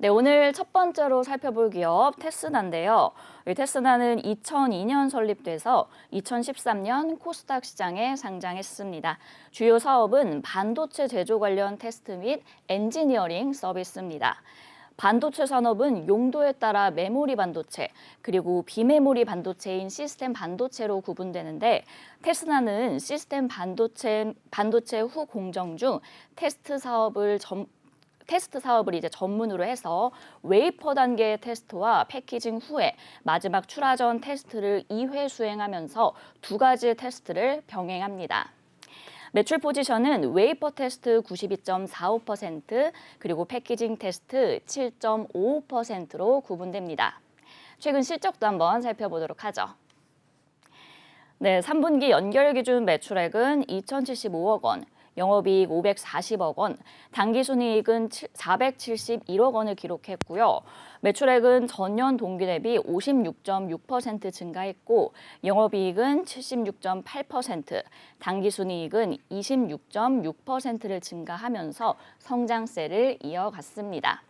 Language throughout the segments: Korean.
네, 오늘 첫 번째로 살펴볼 기업 테스나인데요. 이 테스나는 2002년 설립돼서 2013년 코스닥 시장에 상장했습니다. 주요 사업은 반도체 제조 관련 테스트 및 엔지니어링 서비스입니다. 반도체 산업은 용도에 따라 메모리 반도체, 그리고 비메모리 반도체인 시스템 반도체로 구분되는데 테스나는 시스템 반도체 후 공정 중 테스트 사업을 이제 전문으로 해서 웨이퍼 단계의 테스트와 패키징 후에 마지막 출하 전 테스트를 2회 수행하면서 두 가지 테스트를 병행합니다. 매출 포지션은 웨이퍼 테스트 92.45%, 그리고 패키징 테스트 7.55%로 구분됩니다. 최근 실적도 한번 살펴보도록 하죠. 네, 3분기 연결 기준 매출액은 2,075억 원, 영업이익 540억 원, 당기순이익은 471억 원을 기록했고요. 매출액은 전년 동기 대비 56.6% 증가했고 영업이익은 76.8%, 당기순이익은 26.6%를 증가하면서 성장세를 이어갔습니다.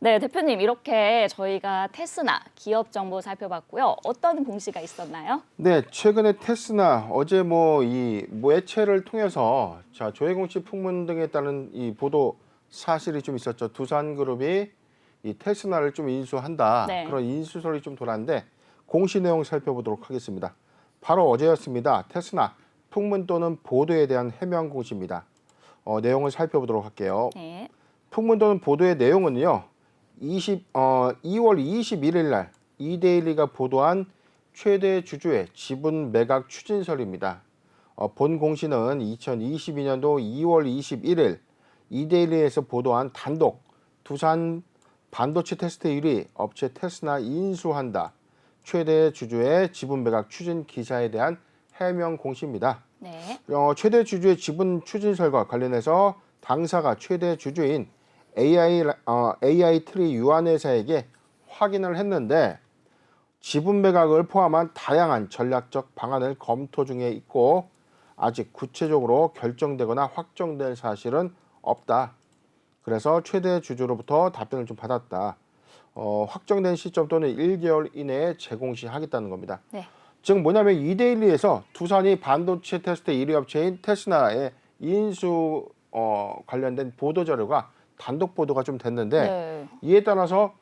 네, 대표님 이렇게 저희가 테스나 기업 정보 살펴봤고요. 어떤 공시가 있었나요? 네, 최근에 테스나 어제 이 매체를 통해서 조회 공시 풍문 등에 따른 이 보도 사실이 좀 있었죠. 두산그룹이 이 테스나를 좀 인수한다. 네. 그런 인수설이 좀 돌았는데 공시 내용 살펴보도록 하겠습니다. 바로 어제였습니다. 테스나 풍문 또는 보도에 대한 해명 공시입니다. 내용을 살펴보도록 할게요. 네. 풍문 또는 보도의 내용은요. 2월 21일 날 이데일리가 보도한 최대 주주의 지분 매각 추진설입니다. 본 공시는 2022년도 2월 21일 이데일리에서 보도한 단독 두산 반도체 테스트 1위 업체 테스나 인수한다. 최대 주주의 지분 매각 추진 기사에 대한 해명 공시입니다. 네. 최대 주주의 지분 추진설과 관련해서 당사가 최대 주주인 AI 트리 유한회사에게 확인을 했는데 지분 매각을 포함한 다양한 전략적 방안을 검토 중에 있고 아직 구체적으로 결정되거나 확정된 사실은 없다. 그래서 최대 주주로부터 답변을 좀 받았다. 확정된 시점 또는 1개월 이내에 재공시하겠다는 겁니다. 네. 즉 뭐냐면 이데일리에서 두산이 반도체 테스트 1위 업체인 테스나의 인수 관련된 보도 자료가 단독 보도가 좀 됐는데 네. 이에 따라서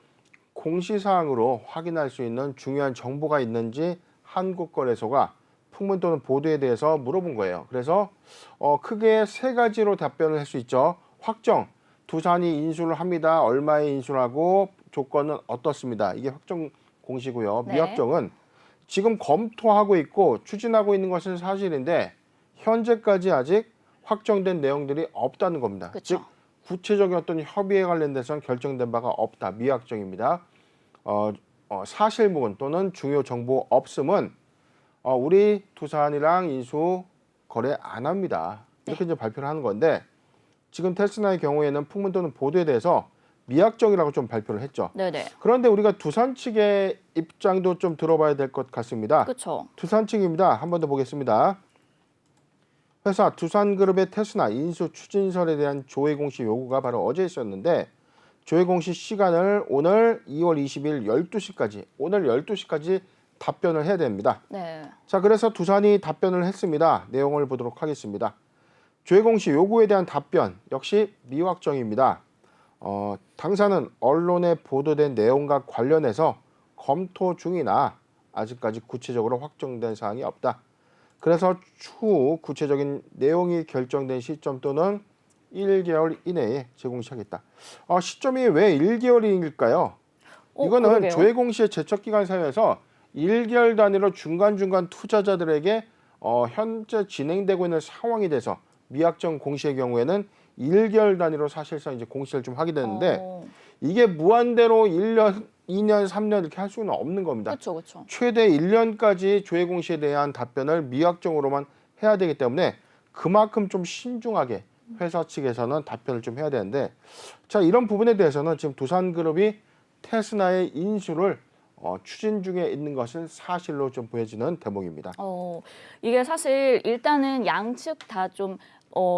공시사항으로 확인할 수 있는 중요한 정보가 있는지 한국거래소가 풍문 또는 보도에 대해서 물어본 거예요. 그래서 크게 세 가지로 답변을 할 수 있죠. 확정, 두산이 인수를 합니다. 얼마에 인수를 하고 조건은 어떻습니다. 이게 확정 공시고요. 네. 미확정은 지금 검토하고 있고 추진하고 있는 것은 사실인데 현재까지 아직 확정된 내용들이 없다는 겁니다. 그쵸. 즉 구체적인 어떤 협의에 관련돼서는 결정된 바가 없다. 미확정입니다. 사실무근 또는 중요 정보 없음은 우리 두산이랑 인수 거래 안 합니다. 이렇게 이제 발표를 하는 건데 지금 테스나의 경우에는 풍문 또는 보도에 대해서 미확정이라고 좀 발표를 했죠. 네네. 그런데 우리가 두산 측의 입장도 좀 들어봐야 될 것 같습니다. 그렇죠. 두산 측입니다. 한 번 더 보겠습니다. 회사 두산그룹의 테스나 인수 추진설에 대한 조회 공시 요구가 바로 어제 있었는데 조회 공시 시간을 오늘 2월 20일 12시까지 오늘 12시까지 답변을 해야 됩니다. 네. 자, 그래서 두산이 답변을 했습니다. 내용을 보도록 하겠습니다. 조회 공시 요구에 대한 답변 역시 미확정입니다. 당사는 언론에 보도된 내용과 관련해서 검토 중이나 아직까지 구체적으로 확정된 사항이 없다. 그래서 추후 구체적인 내용이 결정된 시점 또는 1개월 이내에 재공시하겠다. 시점이 왜 1개월일까요? 이거는 그러게요. 조회 공시의 제척기간 사유에서 1개월 단위로 중간중간 투자자들에게 현재 진행되고 있는 상황이 돼서 미확정 공시의 경우에는 1개월 단위로 사실상 이제 공시를 좀 하게 되는데 이게 무한대로 1년, 2년, 3년 이렇게 할 수는 없는 겁니다. 그렇죠. 최대 1년까지 조회 공시에 대한 답변을 미확정으로만 해야 되기 때문에 그만큼 좀 신중하게 회사 측에서는 답변을 좀 해야 되는데 자, 이런 부분에 대해서는 지금 두산그룹이 테스나의 인수를 추진 중에 있는 것은 사실로 좀 보여지는 대목입니다. 이게 사실 일단은 양측 다 좀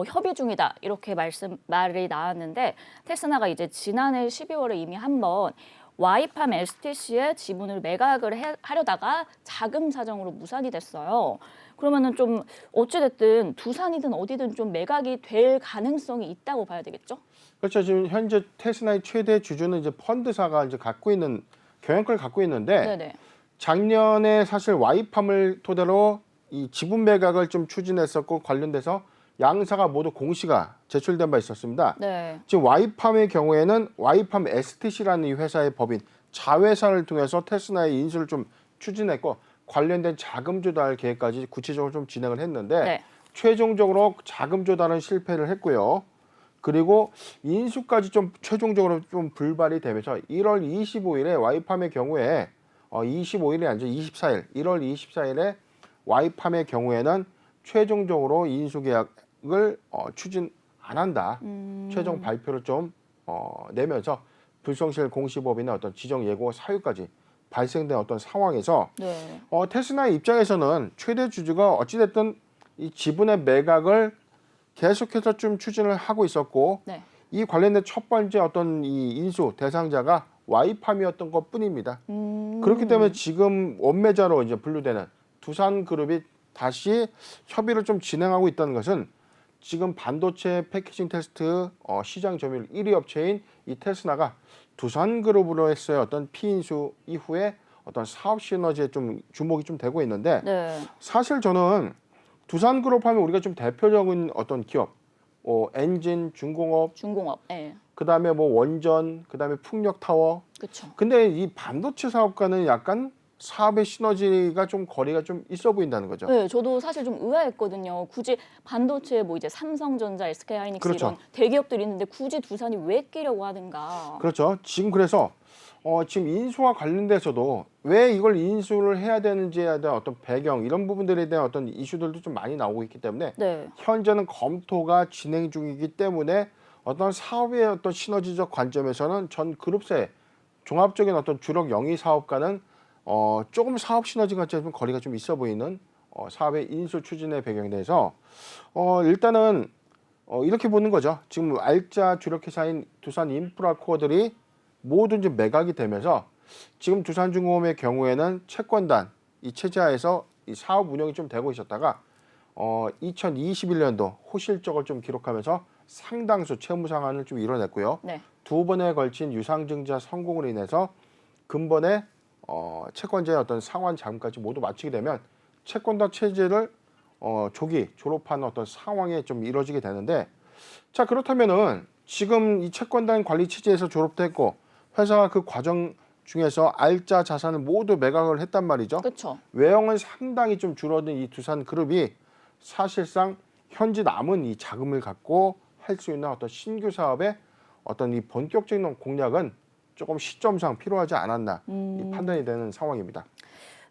협의 중이다 이렇게 말이 나왔는데 테스나가 이제 지난해 12월에 이미 한번 와이팜 STC의 지분을 매각을 하려다가 자금 사정으로 무산이 됐어요. 그러면은 좀 어찌됐든 두산이든 어디든 좀 매각이 될 가능성이 있다고 봐야 되겠죠? 그렇죠. 지금 현재 테스나의 최대 주주는 이제 펀드사가 이제 갖고 있는 경영권을 갖고 있는데 네네. 작년에 사실 와이팜을 토대로 이 지분 매각을 좀 추진했었고 관련돼서 양사가 모두 공시가 제출된 바 있었습니다. 네. 지금 와이팜의 경우에는 와이팜 STC라는 이 회사의 법인 자회사를 통해서 테스나의 인수를 좀 추진했고 관련된 자금 조달 계획까지 구체적으로 좀 진행을 했는데 네. 최종적으로 자금 조달은 실패를 했고요. 그리고 인수까지 좀 최종적으로 좀 불발이 되면서 1월 25일에 와이팜의 경우에 25일이 아니죠. 24일, 1월 24일에 와이팜의 경우에는 최종적으로 인수 계약을 추진 안 한다. 최종 발표를 좀 내면서 불성실 공시법인의 어떤 지정 예고 사유까지 발생된 어떤 상황에서 네. 테스나의 입장에서는 최대 주주가 어찌됐든 이 지분의 매각을 계속해서 좀 추진을 하고 있었고 네. 이 관련된 첫 번째 어떤 이 인수 대상자가 와이팜이었던 것뿐입니다. 그렇기 때문에 지금 원매자로 이제 분류되는 두산그룹이 다시 협의를 좀 진행하고 있다는 것은 지금 반도체 패키징 테스트 시장 점유율 1위 업체인 이 테스나가 두산그룹으로서의 어떤 피인수 이후에 어떤 사업 시너지에 좀 주목이 좀 되고 있는데 네. 사실 저는 두산그룹 하면 우리가 좀 대표적인 어떤 기업, 엔진, 중공업, 중공업. 네. 그다음에 뭐 원전, 그다음에 풍력타워. 그렇죠. 근데 이 반도체 사업과는 약간 사업의 시너지가 좀 거리가 좀 있어 보인다는 거죠. 네, 저도 사실 좀 의아했거든요. 굳이 반도체에 뭐 이제 삼성전자, SK하이닉스 그렇죠. 이런 대기업들이 있는데 굳이 두산이 왜 끼려고 하는가? 그렇죠. 지금 그래서 지금 인수와 관련돼서도 왜 이걸 인수를 해야 되는지에 대한 어떤 배경 이런 부분들에 대한 어떤 이슈들도 좀 많이 나오고 있기 때문에 네. 현재는 검토가 진행 중이기 때문에 어떤 사업의 어떤 시너지적 관점에서는 전 그룹사의 종합적인 어떤 주력 영위 사업과는 조금 사업 시너지 관점에서 거리가 좀 있어 보이는 사업의 인수 추진의 배경에 대해서 일단은 이렇게 보는 거죠. 지금 알짜 주력 회사인 두산 인프라코어들이 모두 이제 매각이 되면서 지금 두산중공업의 경우에는 채권단 이 체제하에서 이 사업 운영이 좀 되고 있었다가 2021년도 호실적을 좀 기록하면서 상당수 채무 상환을 좀 이뤄냈고요. 네. 두 번에 걸친 유상증자 성공으로 인해서 근본에 채권자의 어떤 상환 자금까지 모두 마치게 되면 채권단 체제를 조기 졸업하는 어떤 상황에 좀 이루어지게 되는데 자 그렇다면은 지금 이 채권단 관리 체제에서 졸업됐고 회사가 그 과정 중에서 알짜 자산을 모두 매각을 했단 말이죠. 그렇죠. 외형은 상당히 좀 줄어든 이 두산그룹이 사실상 현재 남은 이 자금을 갖고 할 수 있는 어떤 신규 사업의 어떤 이 본격적인 공략은 조금 시점상 필요하지 않았나 이 판단이 되는 상황입니다.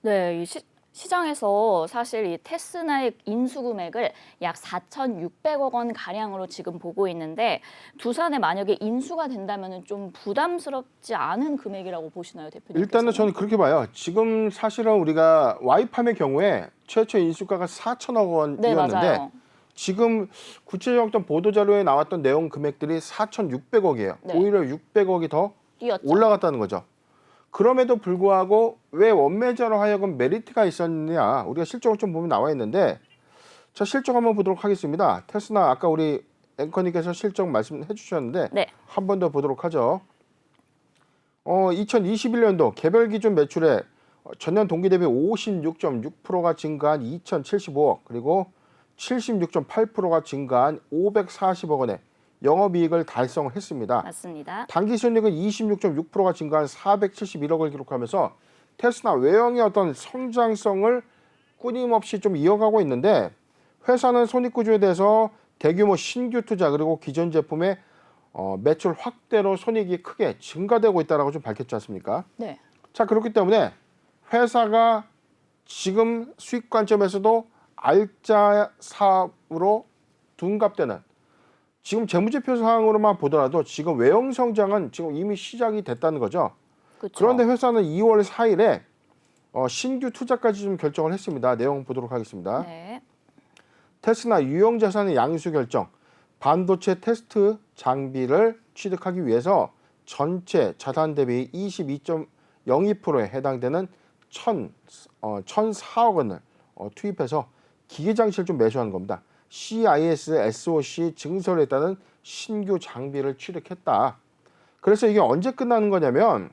네, 이 시장에서 사실 이 테스나의 인수 금액을 약 4,600억 원 가량으로 지금 보고 있는데 두산에 만약에 인수가 된다면은 좀 부담스럽지 않은 금액이라고 보시나요, 대표님? 일단은 저는 그렇게 봐요. 지금 사실은 우리가 와이팜의 경우에 최초 인수가가 4천억 네, 원이었는데 맞아요. 지금 구체적 어떤 보도 자료에 나왔던 내용 금액들이 4,600억이에요. 네. 오히려 600억이 더 뛰었죠. 올라갔다는 거죠. 그럼에도 불구하고 왜 원매자로 하여금 메리트가 있었느냐 우리가 실적을 좀 보면 나와 있는데 자 실적 한번 보도록 하겠습니다. 테스나 아까 우리 앵커님께서 실적 말씀해 주셨는데 네. 한 번 더 보도록 하죠. 2021년도 개별 기준 매출액 전년 동기 대비 56.6%가 증가한 2,075억 그리고 76.8%가 증가한 540억 원의 영업이익을 달성을 했습니다. 맞습니다. 당기순이익은 26.6%가 증가한 471억을 기록하면서 테스나 외형의 어떤 성장성을 끊임없이 좀 이어가고 있는데 회사는 손익구조에 대해서 대규모 신규 투자 그리고 기존 제품의 매출 확대로 손익이 크게 증가되고 있다라고 좀 밝혔지 않습니까? 네. 자 그렇기 때문에 회사가 지금 수익 관점에서도 알짜 사업으로 둔갑되는 지금 재무제표상으로만 보더라도 지금 외형 성장은 지금 이미 시작이 됐다는 거죠. 그쵸. 그런데 회사는 2월 4일에 신규 투자까지 좀 결정을 했습니다. 내용 보도록 하겠습니다. 네. 테스나 유형자산의 양수 결정, 반도체 테스트 장비를 취득하기 위해서 전체 자산 대비 22.02%에 해당되는 1,004억 원을 투입해서 기계장치를 좀 매수하는 겁니다. CIS SOC 증설에 따른 신규 장비를 취득했다. 그래서 이게 언제 끝나는 거냐면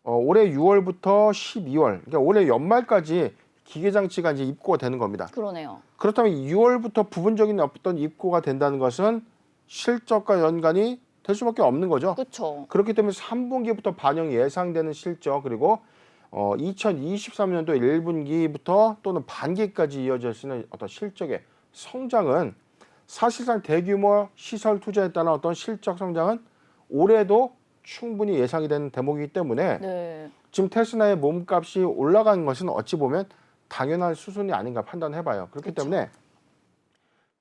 올해 6월부터 12월, 그러니까 올해 연말까지 기계장치가 이제 입고가 되는 겁니다. 그러네요. 그렇다면 6월부터 부분적인 어떤 입고가 된다는 것은 실적과 연관이 될 수밖에 없는 거죠. 그렇죠. 그렇기 때문에 3분기부터 반영 예상되는 실적 그리고 2023년도 1분기부터 또는 반기까지 이어질 수 있는 어떤 실적의 성장은 사실상 대규모 시설 투자에 따른 어떤 실적 성장은 올해도 충분히 예상이 되는 대목이기 때문에 네. 지금 테스나의 몸값이 올라간 것은 어찌 보면 당연한 수순이 아닌가 판단해봐요. 그렇기 그쵸. 때문에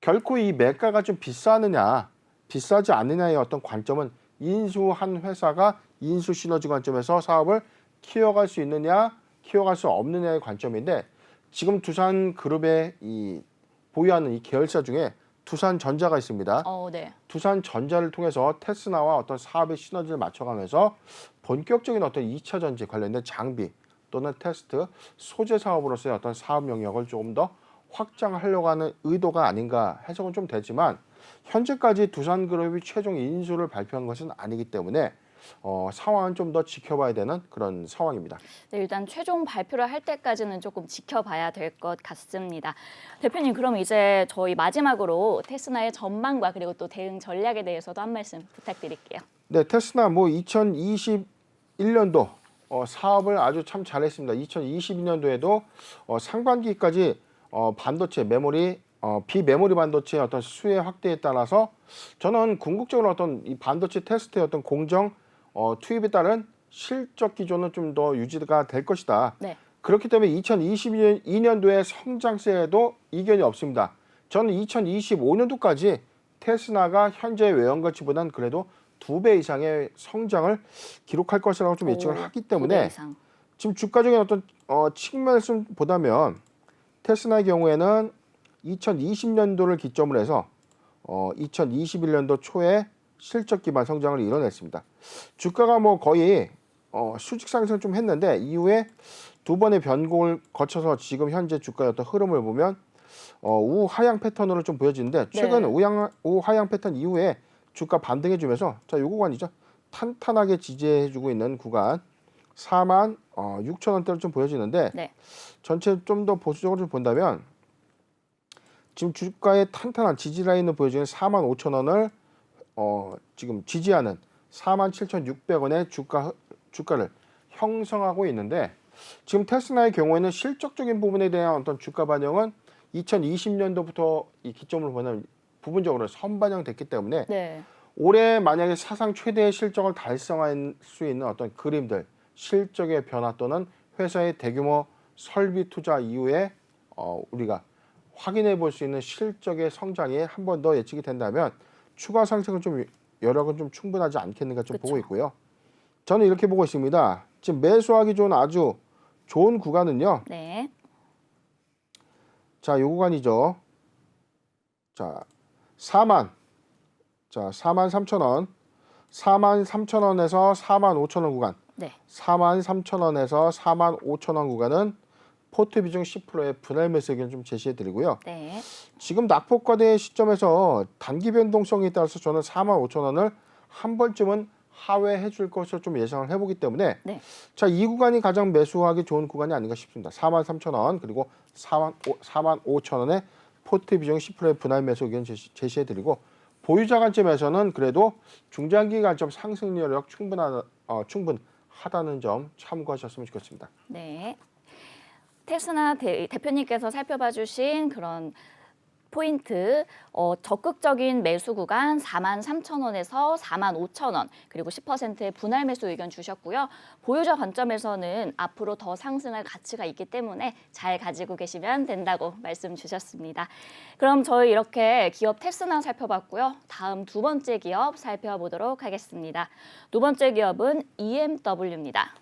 결코 이 매가가 좀 비싸느냐, 비싸지 않느냐의 어떤 관점은 인수한 회사가 인수 시너지 관점에서 사업을 키워갈 수 있느냐, 키워갈 수 없느냐의 관점인데 지금 두산그룹의 이 보유하는 이 계열사 중에 두산전자가 있습니다. 네. 두산전자를 통해서 테스나와 어떤 사업의 시너지를 맞춰가면서 본격적인 어떤 2차 전지 관련된 장비 또는 테스트, 소재 사업으로서의 어떤 사업 영역을 조금 더 확장하려고 하는 의도가 아닌가 해석은 좀 되지만 현재까지 두산그룹이 최종 인수를 발표한 것은 아니기 때문에 상황은 좀 더 지켜봐야 되는 그런 상황입니다. 네, 일단 최종 발표를 할 때까지는 조금 지켜봐야 될 것 같습니다. 대표님, 그럼 이제 저희 마지막으로 테스나의 전망과 그리고 또 대응 전략에 대해서도 한 말씀 부탁드릴게요. 네, 테스나 2021년도 사업을 아주 참 잘했습니다. 2022년도에도 상반기까지 반도체 메모리 비메모리 반도체의 어떤 수혜 확대에 따라서 저는 궁극적으로 어떤 이 반도체 테스트의 어떤 공정 투입에 따른 실적 기조는 좀 더 유지가 될 것이다. 네. 그렇기 때문에 2022년도의 성장세에도 이견이 없습니다. 저는 2025년도까지 테스나가 현재 외형 가치보다는 그래도 2배 이상의 성장을 기록할 것이라고 좀 예측을 하기 2배 때문에 이상. 지금 주가적인 어떤 측면을 좀 보다면 테스나의 경우에는 2020년도를 기점으로 해서 2021년도 초에 실적 기반 성장을 이뤄냈습니다. 주가가 거의 수직 상승 좀 했는데 이후에 두 번의 변곡을 거쳐서 지금 현재 주가의 어떤 흐름을 보면 우하향 패턴으로 좀 보여지는데 최근 네. 우하향 패턴 이후에 주가 반등해주면서 자, 이 구간이죠. 탄탄하게 지지해주고 있는 구간 4만 6천 원대로 좀 보여지는데 네. 전체 좀 더 보수적으로 좀 본다면 지금 주가의 탄탄한 지지 라인을 보여주는 4만 5천 원을 지금 지지하는 4만 7,600원의 주가를 형성하고 있는데 지금 테스나의 경우에는 실적적인 부분에 대한 어떤 주가 반영은 2020년도부터 이 기점을 보면 부분적으로 선반영됐기 때문에 네. 올해 만약에 사상 최대의 실적을 달성할 수 있는 어떤 그림들, 실적의 변화 또는 회사의 대규모 설비 투자 이후에 우리가 확인해 볼 수 있는 실적의 성장이 한 번 더 예측이 된다면 추가 상승은 좀 여력은 좀 충분하지 않겠는가 좀 보고 그쵸. 있고요. 저는 이렇게 보고 있습니다. 지금 매수하기 좋은 아주 좋은 구간은요. 네. 자, 이 구간이죠. 자, 4만 3천 원. 4만 3천 원에서 4만 5천 원 구간. 네. 4만 3천 원에서 4만 5천 원 구간은 포트 비중 10%의 분할 매수 의견 좀 제시해 드리고요. 네. 지금 낙폭과대 시점에서 단기 변동성에 따라서 저는 4만 5천 원을 한 번쯤은 하회해 줄 것을 좀 예상을 해보기 때문에 네. 자, 이 구간이 가장 매수하기 좋은 구간이 아닌가 싶습니다. 4만 3천 원 그리고 4만 5천 원의 포트 비중 10%의 분할 매수 의견 제시해 드리고 보유자 관점에서는 그래도 중장기 관점 상승 여력 충분하다는 점 참고하셨으면 좋겠습니다. 네. 테스나 대표님께서 살펴봐 주신 그런 포인트, 적극적인 매수 구간 4만 3천 원에서 4만 5천 원, 그리고 10%의 분할 매수 의견 주셨고요. 보유자 관점에서는 앞으로 더 상승할 가치가 있기 때문에 잘 가지고 계시면 된다고 말씀 주셨습니다. 그럼 저희 이렇게 기업 테스나 살펴봤고요. 다음 두 번째 기업 살펴보도록 하겠습니다. 두 번째 기업은 EMW입니다.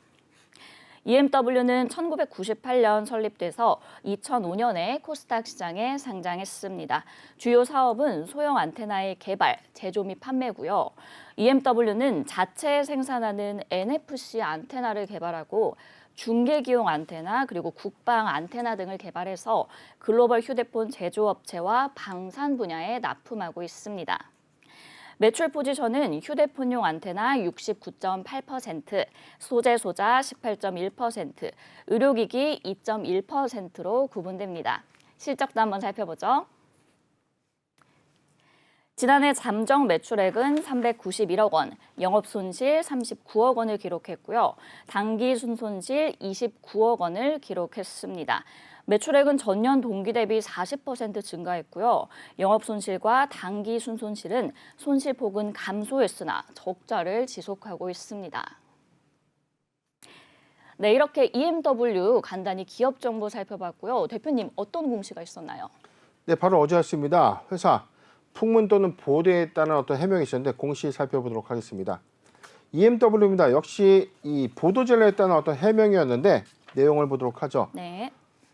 EMW는 1998년 설립돼서 2005년에 코스닥 시장에 상장했습니다. 주요 사업은 소형 안테나의 개발, 제조 및 판매고요. EMW는 자체 생산하는 NFC 안테나를 개발하고 중계기용 안테나 그리고 국방 안테나 등을 개발해서 글로벌 휴대폰 제조업체와 방산 분야에 납품하고 있습니다. 매출 포지션은 휴대폰용 안테나 69.8%, 소자 18.1%, 의료기기 2.1%로 구분됩니다. 실적도 한번 살펴보죠. 지난해 잠정 매출액은 391억 원, 영업손실 39억 원을 기록했고요. 당기 순손실 29억 원을 기록했습니다. 매출액은 전년 동기 대비 40% 증가했고요. 영업손실과 당기 순손실은 손실폭은 감소했으나 적자를 지속하고 있습니다. 네, 이렇게 EMW 간단히 기업 정보 살펴봤고요. 대표님, 어떤 공시가 있었나요? 네, 바로 어제였습니다. 회사 풍문 또는 보도에 따른 어떤 해명이 있었는데 공시 살펴보도록 하겠습니다. EMW입니다. 역시 이 보도자료에 따른 어떤 해명이었는데 내용을 보도록 하죠. 네.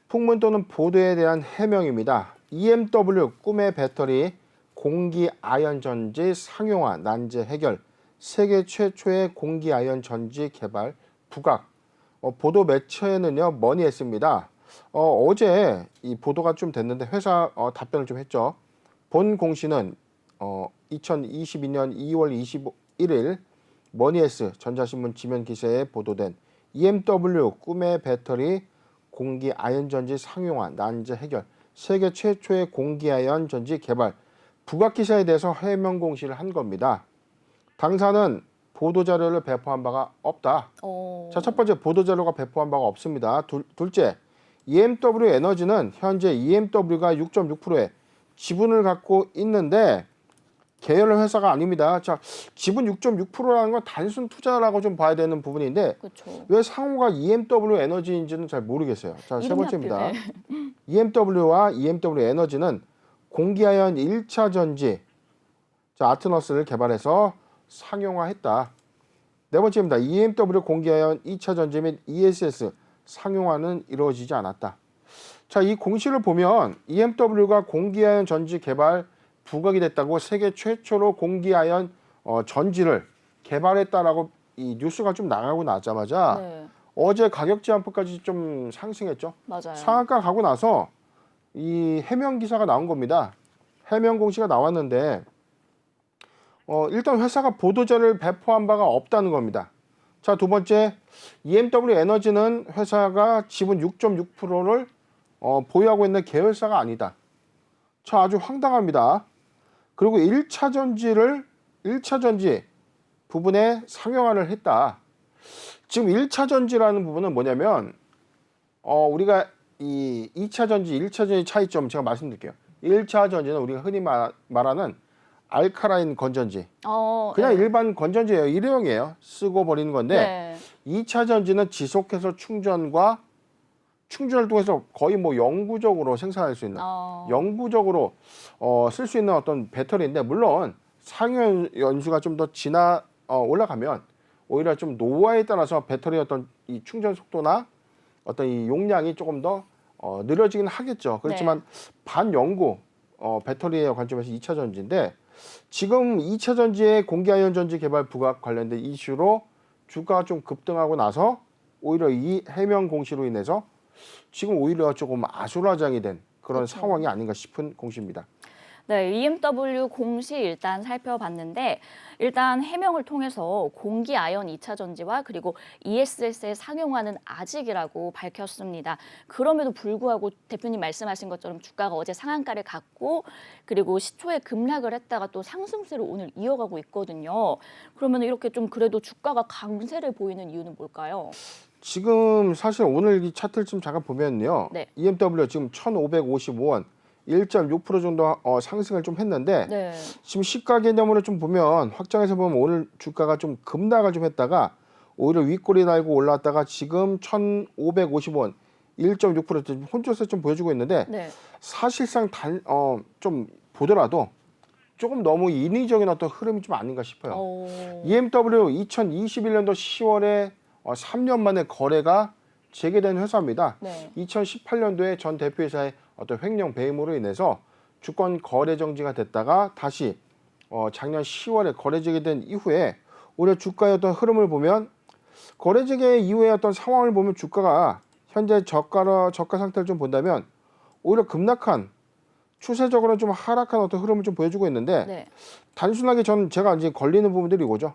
풍문 또는 보도에 대한 해명입니다. EMW 꿈의 배터리 공기 아연 전지 상용화 난제 해결 세계 최초의 공기 아연 전지 개발 부각 보도 매체는요 머니했습니다. 어제 이 보도가 좀 됐는데 회사 답변을 좀 했죠. 본 공시는 2022년 2월 21일 머니에스 전자신문 지면 기사에 보도된 EMW 꿈의 배터리 공기 아연 전지 상용화 난제 해결 세계 최초의 공기 아연 전지 개발 부각 기사에 대해서 해명 공시를 한 겁니다. 당사는 보도 자료를 배포한 바가 없다. 자, 첫 번째 보도 자료가 배포한 바가 없습니다. 둘째, EMW 에너지는 현재 EMW가 6.6%의 지분을 갖고 있는데 계열 회사가 아닙니다. 자, 지분 6.6%라는 건 단순 투자라고 좀 봐야 되는 부분인데 그렇죠. 왜 상호가 EMW 에너지인지는 잘 모르겠어요. 자, 세 번째입니다. 네. EMW와 EMW 에너지는 공기아연 1차 전지 아트너스를 개발해서 상용화했다. 네 번째입니다. EMW 공기아연 2차 전지 및 ESS 상용화는 이루어지지 않았다. 자, 이 공시를 보면 EMW가 공기아연 전지 개발 부각이 됐다고 세계 최초로 공기아연 전지를 개발했다라고 이 뉴스가 좀 나가고 나자마자 네. 어제 가격 제한폭까지 좀 상승했죠. 맞아요. 상한가 가고 나서 이 해명 기사가 나온 겁니다. 해명 공시가 나왔는데 일단 회사가 보도자를 배포한 바가 없다는 겁니다. 자, 두 번째, EMW 에너지는 회사가 지분 6.6%를 보유하고 있는 계열사가 아니다. 자, 아주 황당합니다. 그리고 1차 전지 부분에 상용화를 했다. 지금 1차 전지라는 부분은 뭐냐면 우리가 이 2차 전지, 1차 전지 차이점 제가 말씀드릴게요. 1차 전지는 우리가 흔히 말하는 알카라인 건전지. 그냥 네. 일반 건전지예요. 일회용이에요. 쓰고 버리는 건데 네. 2차 전지는 지속해서 충전을 통해서 거의 뭐 영구적으로 생산할 수 있는 영구적으로 쓸 수 있는 어떤 배터리인데 물론 상용 연수가 좀 더 올라가면 오히려 좀 노화에 따라서 배터리 어떤 이 충전 속도나 어떤 이 용량이 조금 더 느려지긴 하겠죠. 그렇지만 반영구 배터리의 관점에서 2차 전지인데 지금 2차 전지의 공기아연 전지 개발 부각 관련된 이슈로 주가가 좀 급등하고 나서 오히려 이 해명 공시로 인해서 지금 오히려 조금 아수라장이 된 그런 그렇죠. 상황이 아닌가 싶은 공시입니다. 네, EMW 공시 일단 살펴봤는데 일단 해명을 통해서 공기 아연 2차 전지와 그리고 ESS의 상용화는 아직이라고 밝혔습니다. 그럼에도 불구하고 대표님 말씀하신 것처럼 주가가 어제 상한가를 갔고 그리고 시초에 급락을 했다가 또 상승세를 오늘 이어가고 있거든요. 그러면 이렇게 좀 그래도 주가가 강세를 보이는 이유는 뭘까요? 지금 사실 오늘 이 차트를 좀 잠깐 보면요. 네. EMW 지금 1,555원 1.6% 정도 상승을 좀 했는데 네. 지금 시가 개념으로 좀 보면 확장해서 보면 오늘 주가가 좀 급락을 좀 했다가 오히려 윗꼬리 달고 올라왔다가 지금 1,550원 1.6% 혼조세 좀 보여주고 있는데 네. 사실상 좀 보더라도 조금 너무 인위적인 어떤 흐름이 좀 아닌가 싶어요. EMW 2021년도 10월에 3년 만에 거래가 재개된 회사입니다. 네. 2018년도에 전 대표이사의 어떤 횡령 배임으로 인해서 주권 거래 정지가 됐다가 다시 작년 10월에 거래 재개된 이후에 오히려 주가의 어떤 흐름을 보면 거래 재개 이후의 어떤 상황을 보면 주가가 현재 저가 상태를 좀 본다면 오히려 급락한 추세적으로 좀 하락한 어떤 흐름을 좀 보여주고 있는데 네. 단순하게 제가 이제 걸리는 부분들이 이거죠.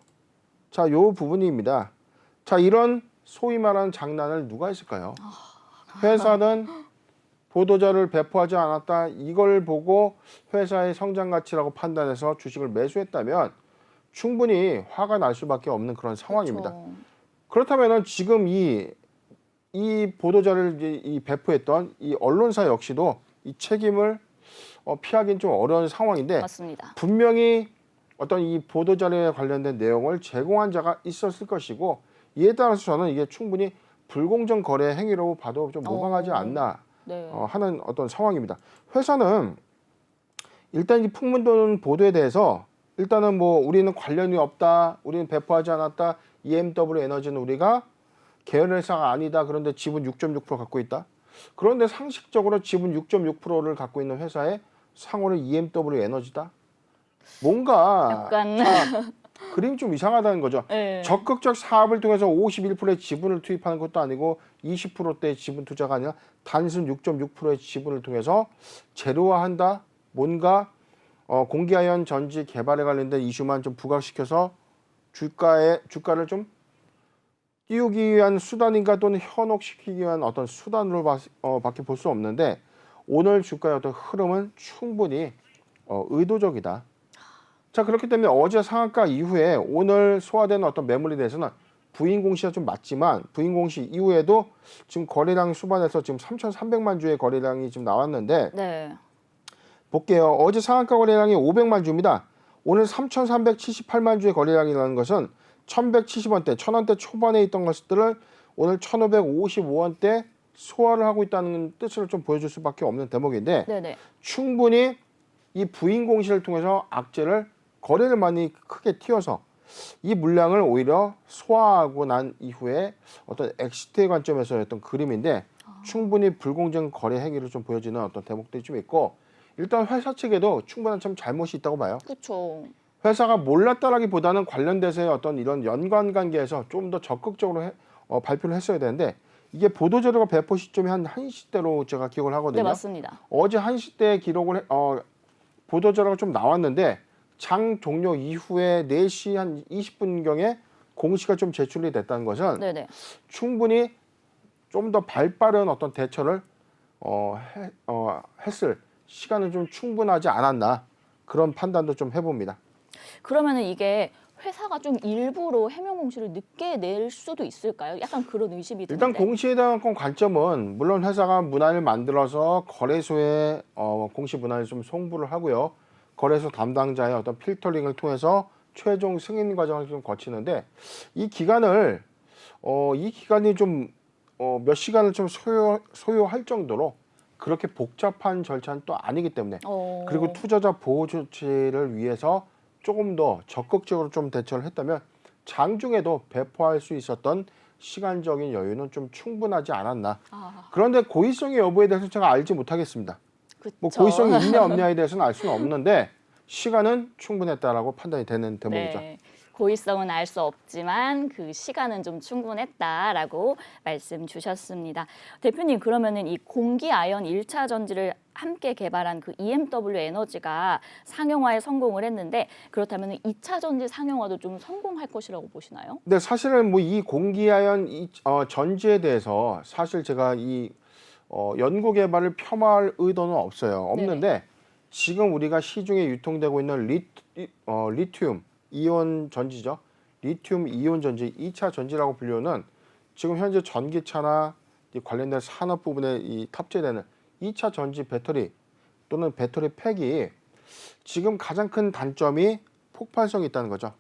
자, 요 부분입니다. 자, 이런 소위 말하는 장난을 누가 했을까요? 회사는 보도자를 배포하지 않았다. 이걸 보고 회사의 성장 가치라고 판단해서 주식을 매수했다면 충분히 화가 날 수밖에 없는 그런 상황입니다. 그렇죠. 그렇다면은 지금 이 보도자를 이 배포했던 이 언론사 역시도 이 책임을 피하기는 좀 어려운 상황인데 맞습니다. 분명히 어떤 이 보도자료에 관련된 내용을 제공한 자가 있었을 것이고 이에 따라서 저는 이게 충분히 불공정 거래 행위로 봐도 좀 무방하지 않나 네. 하는 어떤 상황입니다. 회사는 일단 이 풍문도는 보도에 대해서 일단은 뭐 우리는 관련이 없다, 우리는 배포하지 않았다, EMW 에너지는 우리가 계열회사가 아니다. 그런데 지분 6.6% 갖고 있다. 그런데 상식적으로 지분 6.6%를 갖고 있는 회사에 상호를 EMW 에너지다. 뭔가 약간 그림이 좀 이상하다는 거죠. 네. 적극적 사업을 통해서 51%의 지분을 투입하는 것도 아니고 20%대의 지분 투자가 아니라 단순 6.6%의 지분을 통해서 재료화한다. 뭔가 공기아연 전지 개발에 관련된 이슈만 좀 부각시켜서 주가를 좀 띄우기 위한 수단인가 또는 현혹시키기 위한 어떤 수단으로 밖에 볼 수 없는데 오늘 주가의 어떤 흐름은 충분히 의도적이다. 자, 그렇기 때문에 어제 상한가 이후에 오늘 소화되는 어떤 매물에 대해서는 부인 공시가 좀 맞지만 부인 공시 이후에도 지금 거래량 수반에서 지금 3,300만 주의 거래량이 지금 나왔는데 네. 볼게요. 어제 상한가 거래량이 500만 주입니다. 오늘 3,378만 주의 거래량이라는 것은 1,170원대, 1,000원대 초반에 있던 것들을 오늘 1,555원대 소화를 하고 있다는 뜻을 좀 보여줄 수밖에 없는 대목인데 네네. 충분히 이 부인 공시를 통해서 악재를 거래를 많이 크게 튀어서 이 물량을 오히려 소화하고 난 이후에 어떤 엑시트의 관점에서의 어떤 그림인데 충분히 불공정 거래 행위를 좀 보여지는 어떤 대목들이 좀 있고 일단 회사 측에도 충분한 참 잘못이 있다고 봐요. 그렇죠. 회사가 몰랐다라기보다는 관련돼서의 어떤 이런 연관 관계에서 좀 더 적극적으로 발표를 했어야 되는데 이게 보도자료가 배포 시점이 한 1시대로 제가 기억을 하거든요. 네, 맞습니다. 어제 1시대에 기록을 보도자료가 좀 나왔는데 장 종료 이후에 4시 한 20분경에 공시가 좀 제출이 됐다는 것은 네네. 충분히 좀 더 발빠른 어떤 대처를 했을 시간은 좀 충분하지 않았나 그런 판단도 좀 해봅니다. 그러면은 이게 회사가 좀 일부러 해명 공시를 늦게 낼 수도 있을까요? 약간 그런 의심이 드는데. 일단 공시에 대한 관점은 물론 회사가 문화를 만들어서 거래소에 공시 문화를 좀 송부를 하고요. 거래소 담당자의 어떤 필터링을 통해서 최종 승인 과정을 좀 거치는데 이 기간이 좀 몇 시간을 좀 소요할 정도로 그렇게 복잡한 절차는 또 아니기 때문에 그리고 투자자 보호 조치를 위해서 조금 더 적극적으로 좀 대처를 했다면 장중에도 배포할 수 있었던 시간적인 여유는 좀 충분하지 않았나. 그런데 고의성의 여부에 대해서 제가 알지 못하겠습니다. 그쵸. 뭐 고의성이 있냐 없냐에 대해서는 알 수는 없는데 시간은 충분했다라고 판단이 되는 대목이죠. 네. 고의성은 알 수 없지만 그 시간은 좀 충분했다라고 말씀 주셨습니다. 대표님, 그러면은 이 공기 아연 1차 전지를 함께 개발한 그 EMW 에너지가 상용화에 성공을 했는데 그렇다면 2차 전지 상용화도 좀 성공할 것이라고 보시나요? 근데 사실은 뭐 이 공기아연 전지에 대해서 사실 제가 이 연구 개발을 폄하할 의도는 없는데 지금 우리가 시중에 유통되고 있는 리튬 이온 전지죠. 리튬 이온 전지 2차 전지라고 불리우는 지금 현재 전기차나 관련된 산업 부분에 탑재되는 2차 전지 배터리 또는 배터리 팩이 지금 가장 큰 단점이 폭발성이 있다는 거죠.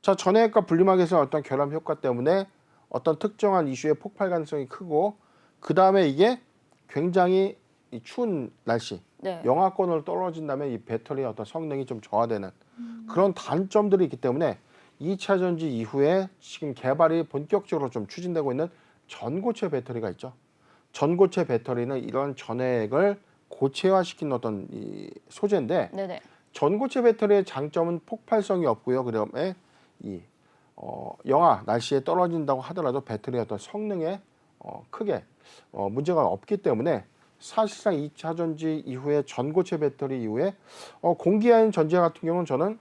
자, 전해액과 분리막에서 어떤 결합 효과 때문에 어떤 특정한 이슈의 폭발 가능성이 크고 그 다음에 이게 굉장히 이 추운 날씨, 영하권으로 떨어진다면 이 배터리의 어떤 성능이 좀 저하되는 그런 단점들이 있기 때문에 2차 전지 이후에 지금 개발이 본격적으로 좀 추진되고 있는 전고체 배터리가 있죠. 전고체 배터리는 이런 전해액을 고체화시킨 어떤 이 소재인데 네네. 전고체 배터리의 장점은 폭발성이 없고요. 그다음에 이 영하 날씨에 떨어진다고 하더라도 배터리의 어떤 성능에 크게 문제가 없기 때문에 사실상 2차 전지 이후에 전고체 배터리 이후에 공기아연 전지 같은 경우는 저는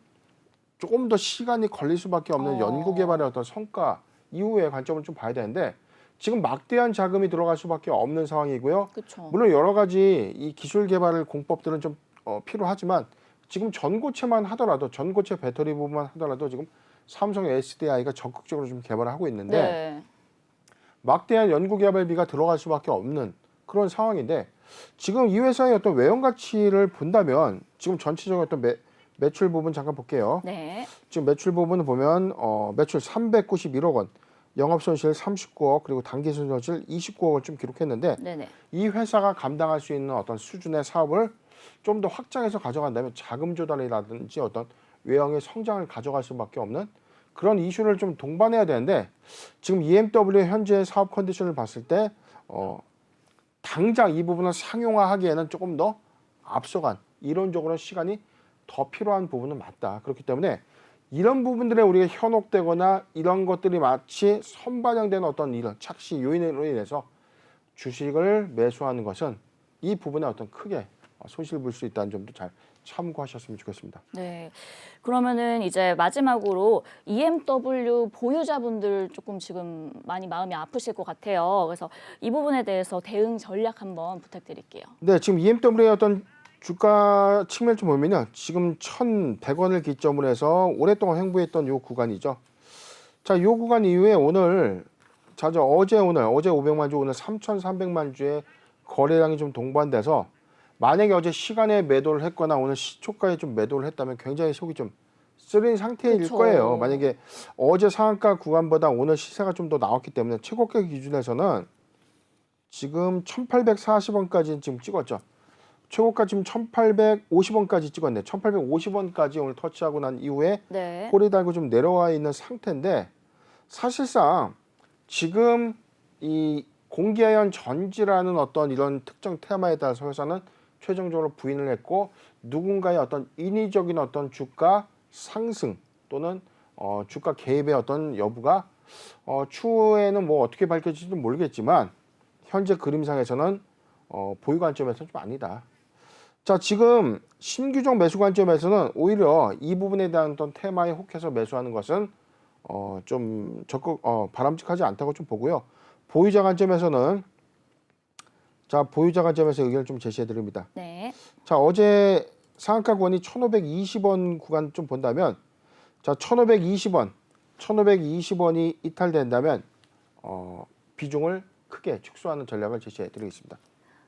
조금 더 시간이 걸릴 수밖에 없는 연구 개발의 어떤 성과 이후의 관점을 좀 봐야 되는데 지금 막대한 자금이 들어갈 수밖에 없는 상황이고요. 그렇죠. 물론 여러 가지 이 기술 개발 공법들은 좀 필요하지만 지금 전고체만 하더라도 전고체 배터리 부분만 하더라도 지금 삼성 SDI가 적극적으로 좀 개발을 하고 있는데 네. 막대한 연구 개발비가 들어갈 수밖에 없는 그런 상황인데 지금 이 회사의 어떤 외형 가치를 본다면 지금 전체적인 어떤 매출 부분 잠깐 볼게요. 네. 지금 매출 부분을 보면 매출 391억 원, 영업 손실 39억 그리고 당기 순손실 29억을 좀 기록했는데 네네. 이 회사가 감당할 수 있는 어떤 수준의 사업을 좀 더 확장해서 가져간다면 자금 조달이라든지 어떤 외형의 성장을 가져갈 수밖에 없는 그런 이슈를 좀 동반해야 되는데 지금 EMW의 현재 사업 컨디션을 봤을 때 당장 이 부분을 상용화하기에는 조금 더 앞서간 이론적으로 시간이 더 필요한 부분은 맞다. 그렇기 때문에 이런 부분들에 우리가 현혹되거나 이런 것들이 마치 선반영된 어떤 이런 착시 요인으로 인해서 주식을 매수하는 것은 이 부분에 어떤 크게 손실 볼 수 있다는 점도 잘 참고하셨으면 좋겠습니다. 네. 그러면은 이제 마지막으로 EMW 보유자분들 조금 지금 많이 마음이 아프실 것 같아요. 그래서 이 부분에 대해서 대응 전략 한번 부탁드릴게요. 네, 지금 EMW의 어떤 주가 측면을 좀 보면요. 지금 1,100원을 기점으로 해서 오랫동안 횡보했던 요 구간이죠. 자, 요 구간 이후에 오늘 어제 500만 주, 오늘 3,300만 주의 거래량이 좀 동반돼서 만약에 어제 시간에 매도를 했거나 오늘 시초가에 좀 매도를 했다면 굉장히 속이 좀 쓰린 상태일 그쵸. 거예요. 만약에 어제 상한가 구간보다 오늘 시세가 좀 더 나왔기 때문에 최고가 기준에서는 지금 1,840원까지 지금 찍었죠. 최고가 지금 1,850원까지 찍었네. 1,850원까지 오늘 터치하고 난 이후에 네. 꼬리 달고 좀 내려와 있는 상태인데 사실상 지금 이 공기아연 전지라는 어떤 이런 특정 테마에 따라서 회사는 최종적으로 부인을 했고 누군가의 어떤 인위적인 어떤 주가 상승 또는 주가 개입의 어떤 여부가 추후에는 뭐 어떻게 밝혀질지는 모르겠지만 현재 그림상에서는 보유 관점에서는 좀 아니다. 자, 지금 신규종 매수 관점에서는 오히려 이 부분에 대한 어떤 테마에 혹해서 매수하는 것은 좀 적극 바람직하지 않다고 좀 보고요. 보유자 관점에서는 보유자 관점에서 의견을 좀 제시해 드립니다. 네. 자, 어제 상한가 구간이 1,520원 구간 좀 본다면 자, 1,520원이 이탈된다면 비중을 크게 축소하는 전략을 제시해 드리겠습니다.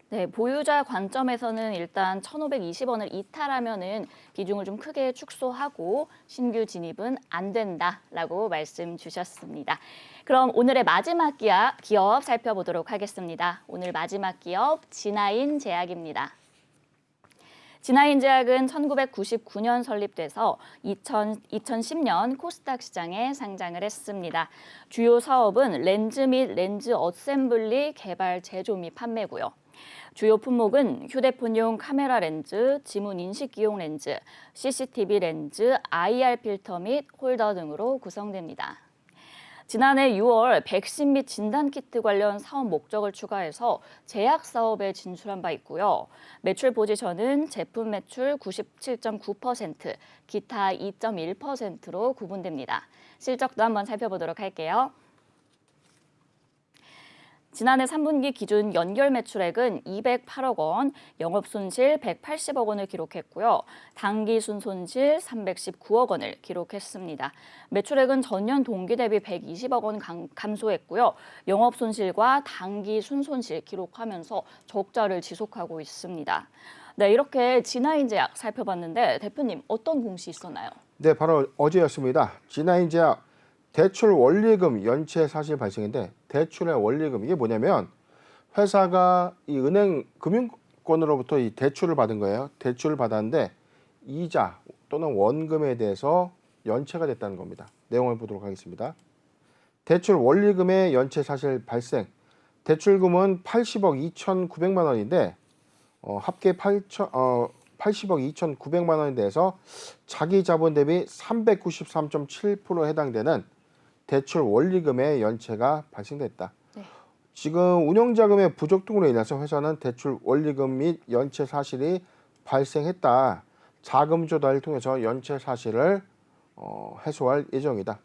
네, 보유자 관점에서는 일단 1,520원을 이탈하면은 비중을 좀 크게 축소하고 신규 진입은 안 된다라고 말씀 주셨습니다. 그럼 오늘의 마지막 기업 살펴보도록 하겠습니다. 오늘 마지막 기업 진아인 제약입니다. 진아인 제약은 1999년 설립돼서 2010년 코스닥 시장에 상장을 했습니다. 주요 사업은 렌즈 및 렌즈 어셈블리 개발 제조 및 판매고요. 주요 품목은 휴대폰용 카메라 렌즈, 지문 인식기용 렌즈, CCTV 렌즈, IR 필터 및 홀더 등으로 구성됩니다. 지난해 6월 백신 및 진단키트 관련 사업 목적을 추가해서 제약 사업에 진출한 바 있고요. 매출 포지션은 제품 매출 97.9%, 기타 2.1%로 구분됩니다. 실적도 한번 살펴보도록 할게요. 지난해 3분기 기준 연결 매출액은 208억 원, 영업손실 180억 원을 기록했고요. 당기 순손실 319억 원을 기록했습니다. 매출액은 전년 동기 대비 120억 원 감소했고요. 영업손실과 당기 순손실 기록하면서 적자를 지속하고 있습니다. 네, 이렇게 진아인 제약 살펴봤는데 대표님 어떤 공시 있었나요? 네, 바로 어제였습니다. 진아인 제약 대출 원리금 연체 사실 발생인데 대출의 원리금 이게 뭐냐면 회사가 이 은행 금융권으로부터 이 대출을 받은 거예요. 대출을 받았는데 이자 또는 원금에 대해서 연체가 됐다는 겁니다. 내용을 보도록 하겠습니다. 대출 원리금의 연체 사실 발생. 대출금은 80억 2,900만 원인데 합계 80억 2,900만 원에 대해서 자기 자본 대비 393.7% 해당되는 대출 원리금의 연체가 발생됐다. 네. 지금 운영자금의 부족 등으로 인해서 회사는 대출 원리금 및 연체 사실이 발생했다. 자금 조달을 통해서 연체 사실을 해소할 예정이다.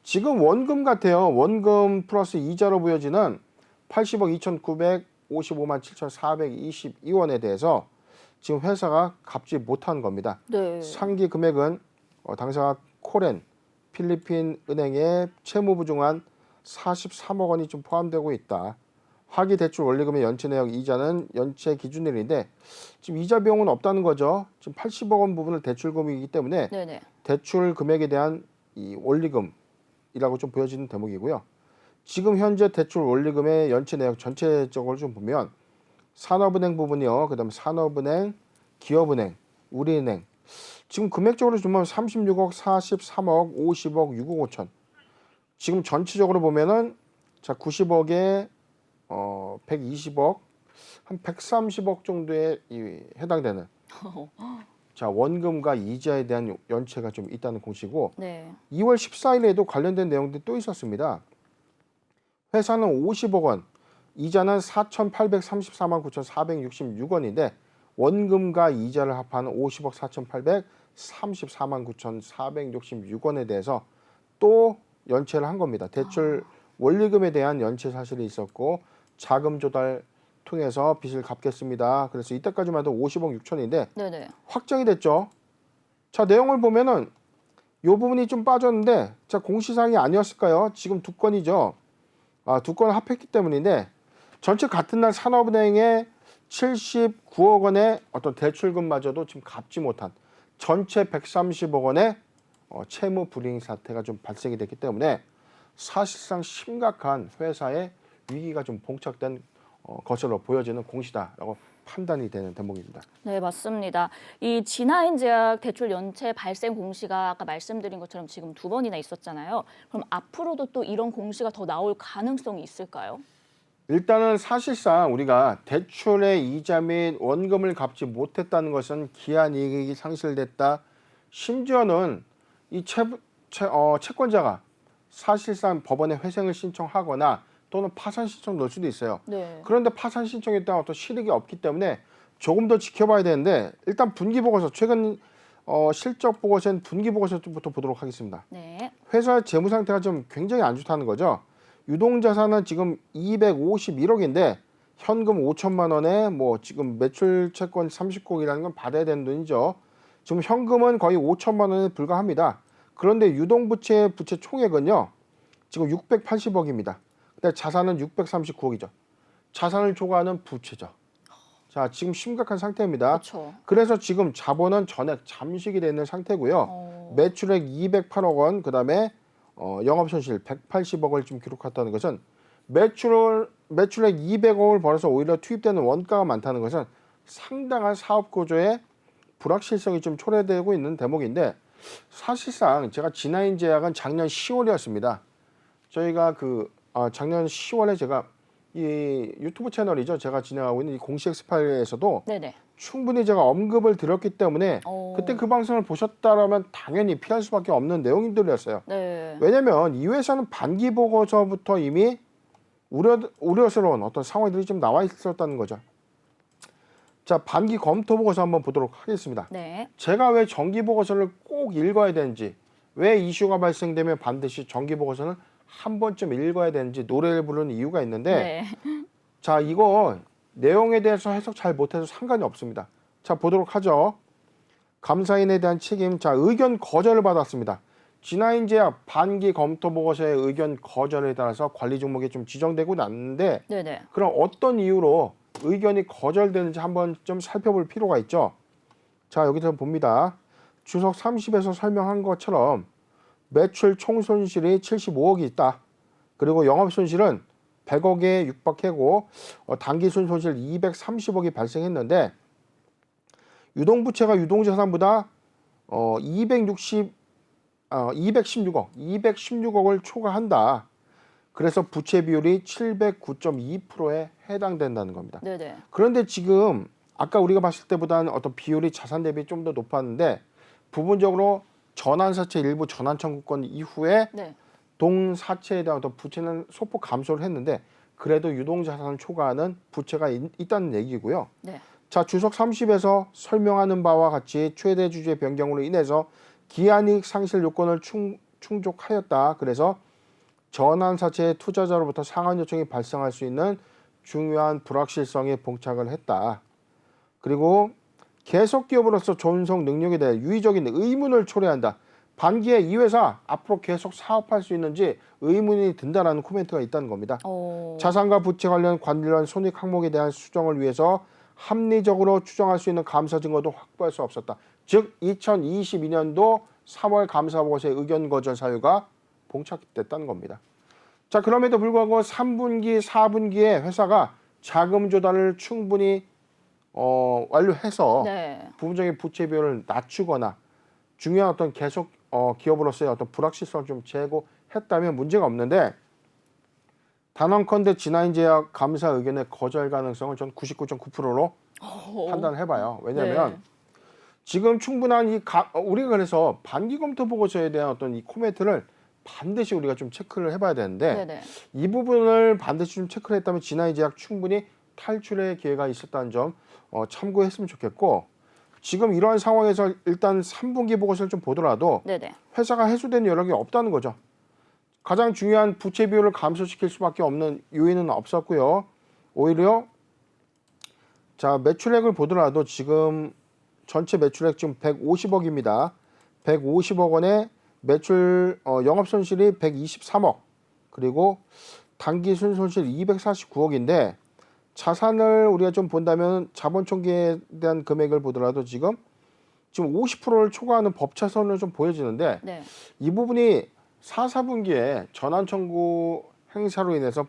지금 원금 같아요. 원금 플러스 이자로 보여지는 80억 2,955만 7,422원에 대해서 지금 회사가 갚지 못한 겁니다. 네. 상기 금액은 당사가 코렌 필리핀 은행에 채무부증한 43억 원이 좀 포함되고 있다. 하기 대출 원리금의 연체 내역 이자는 연체 기준일인데 지금 이자 비용은 없다는 거죠. 지금 80억 원 부분을 대출금이기 때문에 네네. 대출 금액에 대한 이 원리금이라고 좀 보여지는 대목이고요. 지금 현재 대출 원리금의 연체 내역 전체적으로 좀 보면 산업은행 부분이요. 그다음에 산업은행, 기업은행, 우리은행. 지금 금액적으로 보면 36억, 43억, 50억, 6억 5천. 지금 전체적으로 보면은 자 90억에 120억, 한 130억 정도에 해당되는 자 원금과 이자에 대한 연체가 좀 있다는 공시고 네. 2월 14일에도 관련된 내용들이 또 있었습니다. 회사는 50억 원, 이자는 4,834만 9,466원인데 원금과 이자를 합하는 50억 4,834만 9,466원에 대해서 또 연체를 한 겁니다. 대출 원리금에 대한 연체 사실이 있었고 자금 조달 통해서 빚을 갚겠습니다. 그래서 이때까지만 해도 50억 6천인데 네네. 확정이 됐죠. 자 내용을 보면은 이 부분이 좀 빠졌는데 자 공시사항이 아니었을까요? 지금 두 건이죠. 두 건을 합했기 때문인데 전체 같은 날 산업은행에 79억 원의 어떤 대출금마저도 지금 갚지 못한 전체 130억 원의 채무 불이행 사태가 좀 발생이 됐기 때문에 사실상 심각한 회사의 위기가 좀 봉착된 것으로 보여지는 공시다라고 판단이 되는 대목입니다. 네, 맞습니다. 이 진화인제약 대출 연체 발생 공시가 아까 말씀드린 것처럼 지금 두 번이나 있었잖아요. 그럼 앞으로도 또 이런 공시가 더 나올 가능성이 있을까요? 일단은 사실상 우리가 대출의 이자 및 원금을 갚지 못했다는 것은 기한 이익이 상실됐다. 심지어는 이 채권자가 사실상 법원에 회생을 신청하거나 또는 파산 신청 넣을 수도 있어요. 네. 그런데 파산 신청에 따른 어떤 실익이 없기 때문에 조금 더 지켜봐야 되는데 일단 분기보고서 최근 실적 보고서는 분기보고서부터 보도록 하겠습니다. 네. 회사의 재무 상태가 좀 굉장히 안 좋다는 거죠. 유동자산은 지금 251억인데 현금 5천만 원에 뭐 지금 매출 채권 30곡이라는 건 받아야 되는 돈이죠. 지금 현금은 거의 5천만 원에 불과합니다. 그런데 유동부채 부채 총액은요. 지금 680억입니다. 근데 자산은 639억이죠. 자산을 초과하는 부채죠. 자, 지금 심각한 상태입니다. 그렇죠. 그래서 지금 자본은 전액 잠식이 되어 있는 상태고요. 매출액 208억 원, 그다음에 영업손실 180억을 좀 기록했다는 것은 매출액 200억을 벌어서 오히려 투입되는 원가가 많다는 것은 상당한 사업 구조에 불확실성이 좀 초래되고 있는 대목인데 사실상 제가 진화인제약은 작년 10월이었습니다. 저희가 작년 10월에 제가 이 유튜브 채널이죠. 제가 진행하고 있는 이 공식 엑스파일에서도 네네. 충분히 제가 언급을 드렸기 때문에 그때 그 방송을 보셨다라면 당연히 피할 수밖에 없는 내용들이었어요. 네. 왜냐하면 이 회사는 반기 보고서부터 이미 우려스러운 어떤 상황들이 좀 나와 있었다는 거죠. 자, 반기 검토 보고서 한번 보도록 하겠습니다. 네. 제가 왜 정기 보고서를 꼭 읽어야 되는지, 왜 이슈가 발생되면 반드시 정기 보고서는 한 번쯤 읽어야 되는지 노래를 부르는 이유가 있는데 네. 자, 이거 내용에 대해서 해석 잘 못해도 상관이 없습니다. 자, 보도록 하죠. 감사인에 대한 책임, 자, 의견 거절을 받았습니다. 진화인제약 반기 검토 보고서의 의견 거절에 따라서 관리 종목이 좀 지정되고 났는데 네네. 그럼 어떤 이유로 의견이 거절되는지 한번 좀 살펴볼 필요가 있죠. 자, 여기서 봅니다. 주석 30에서 설명한 것처럼 매출 총 손실이 75억이 있다. 그리고 영업 손실은 100억에 육박하고 단기 손실 230억이 발생했는데 유동부채가 유동자산보다 216억을 초과한다. 그래서 부채 비율이 709.2%에 해당된다는 겁니다. 네네. 그런데 지금 아까 우리가 봤을 때보다는 어떤 비율이 자산 대비 좀 더 높았는데 부분적으로 전환사채 일부 전환 청구권 이후에 네. 동사채에 대한 어떤 부채는 소폭 감소를 했는데 그래도 유동자산을 초과하는 부채가 있다는 얘기고요. 네. 자, 주석 30에서 설명하는 바와 같이 최대 주주의 변경으로 인해서 기한이익 상실 요건을 충족하였다. 그래서 전환사채 투자자로부터 상환 요청이 발생할 수 있는 중요한 불확실성에 봉착을 했다. 그리고 계속 기업으로서 존속 능력에 대해 유의적인 의문을 초래한다. 반기에 이 회사 앞으로 계속 사업할 수 있는지 의문이 든다라는 코멘트가 있다는 겁니다. 자산과 부채 관련 손익 항목에 대한 수정을 위해서 합리적으로 추정할 수 있는 감사 증거도 확보할 수 없었다. 즉 2022년도 3월 감사 보고서의 의견 거절 사유가 봉착됐다는 겁니다. 자, 그럼에도 불구하고 3분기, 4분기에 회사가 자금 조달을 충분히 완료해서 네. 부분적인 부채 비율을 낮추거나 중요한 어떤 계속 기업으로서의 어떤 불확실성을 좀 제고했다면 문제가 없는데 단언컨대 진화인제약 감사 의견의 거절 가능성을 전 99.9%로 판단을 해봐요. 왜냐하면 네. 지금 충분한 우리가 그래서 반기 검토 보고서에 대한 어떤 이 코멘트를 반드시 우리가 좀 체크를 해봐야 되는데 네네. 이 부분을 반드시 좀 체크를 했다면 진화인제약 충분히 탈출의 기회가 있었다는 점 참고했으면 좋겠고 지금 이러한 상황에서 일단 3분기 보고서를 좀 보더라도 네네. 회사가 해소된 여력이 없다는 거죠. 가장 중요한 부채 비율을 감소시킬 수밖에 없는 요인은 없었고요. 오히려 자 매출액을 보더라도 지금 전체 매출액 지금 150억입니다. 150억 원에 매출 영업 손실이 123억 그리고 당기 순손실 249억인데 자산을 우리가 좀 본다면 자본 총계에 대한 금액을 보더라도 지금 50%를 초과하는 법차선을 좀 보여지는데 네. 이 부분이 4, 4분기에 전환 청구 행사로 인해서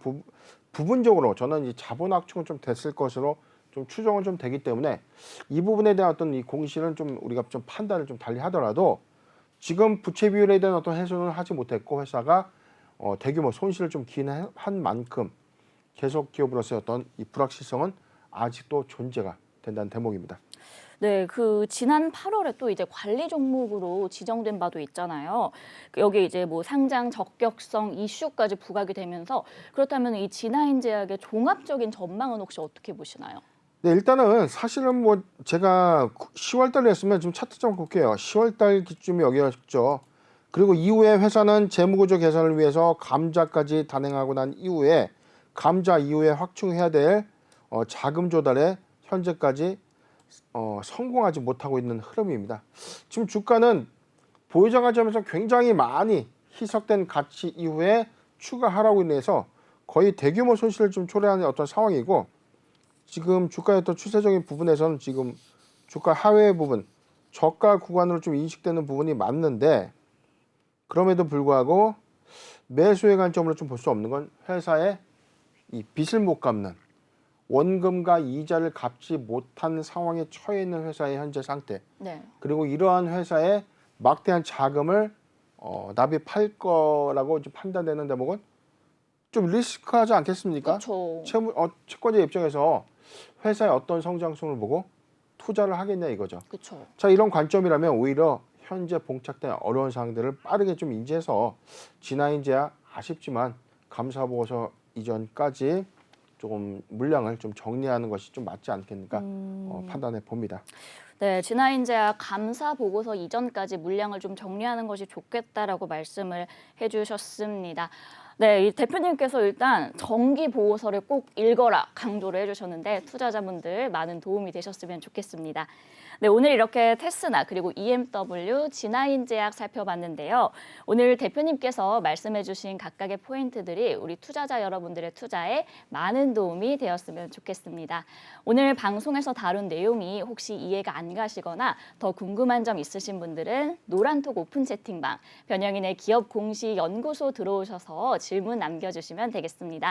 부분적으로 저는 이 자본 확충은 좀 됐을 것으로 좀 추정은 좀 되기 때문에 이 부분에 대한 어떤 이 공실은 좀 우리가 좀 판단을 좀 달리 하더라도 지금 부채 비율에 대한 어떤 해소는 하지 못했고 회사가 대규모 손실을 좀 기인한 만큼 계속 기업으로서의 어떤 이 불확실성은 아직도 존재가 된다는 대목입니다. 네, 그 지난 8월에 또 이제 관리 종목으로 지정된 바도 있잖아요. 여기 이제 뭐 상장 적격성 이슈까지 부각이 되면서 그렇다면 이 진화인제약의 종합적인 전망은 혹시 어떻게 보시나요? 네, 일단은 사실은 뭐 제가 10월 달에 했으면 지금 차트 좀 볼게요. 10월 달 기준이 여기였죠. 그리고 이후에 회사는 재무구조 개선을 위해서 감자까지 단행하고 난 이후에 감자 이후에 확충해야 될 자금 조달에 현재까지 성공하지 못하고 있는 흐름입니다. 지금 주가는 보유자 관점에서 굉장히 많이 희석된 가치 이후에 추가 하락으로 인해서 거의 대규모 손실을 좀 초래하는 어떤 상황이고 지금 주가의 어떤 추세적인 부분에서는 지금 주가 하회 부분 저가 구간으로 좀 인식되는 부분이 맞는데 그럼에도 불구하고 매수의 관점으로 좀 볼 수 없는 건 회사의 이 빚을 못 갚는 원금과 이자를 갚지 못한 상황에 처해 있는 회사의 현재 상태 네. 그리고 이러한 회사의 막대한 자금을 납입할 거라고 좀 판단되는 대목은 좀 리스크하지 않겠습니까? 그렇죠. 채권자 입장에서 회사의 어떤 성장성을 보고 투자를 하겠냐 이거죠. 그렇죠. 자, 이런 관점이라면 오히려 현재 봉착된 어려운 사항들을 빠르게 좀 인지해서 진화인제약 아쉽지만 감사보고서 이전까지 조금 물량을 좀 정리하는 것이 좀 맞지 않겠는가 판단해 봅니다. 네, 진화인제약 감사 보고서 이전까지 물량을 좀 정리하는 것이 좋겠다라고 말씀을 해주셨습니다. 네, 이 대표님께서 일단 정기 보고서를 꼭 읽어라 강조를 해주셨는데 투자자분들 많은 도움이 되셨으면 좋겠습니다. 네, 오늘 이렇게 테스나 그리고 EMW, 진화인제약 살펴봤는데요. 오늘 대표님께서 말씀해주신 각각의 포인트들이 우리 투자자 여러분들의 투자에 많은 도움이 되었으면 좋겠습니다. 오늘 방송에서 다룬 내용이 혹시 이해가 안 가시거나 더 궁금한 점 있으신 분들은 노란톡 오픈 채팅방, 변영인의 기업 공시 연구소 들어오셔서 질문 남겨주시면 되겠습니다.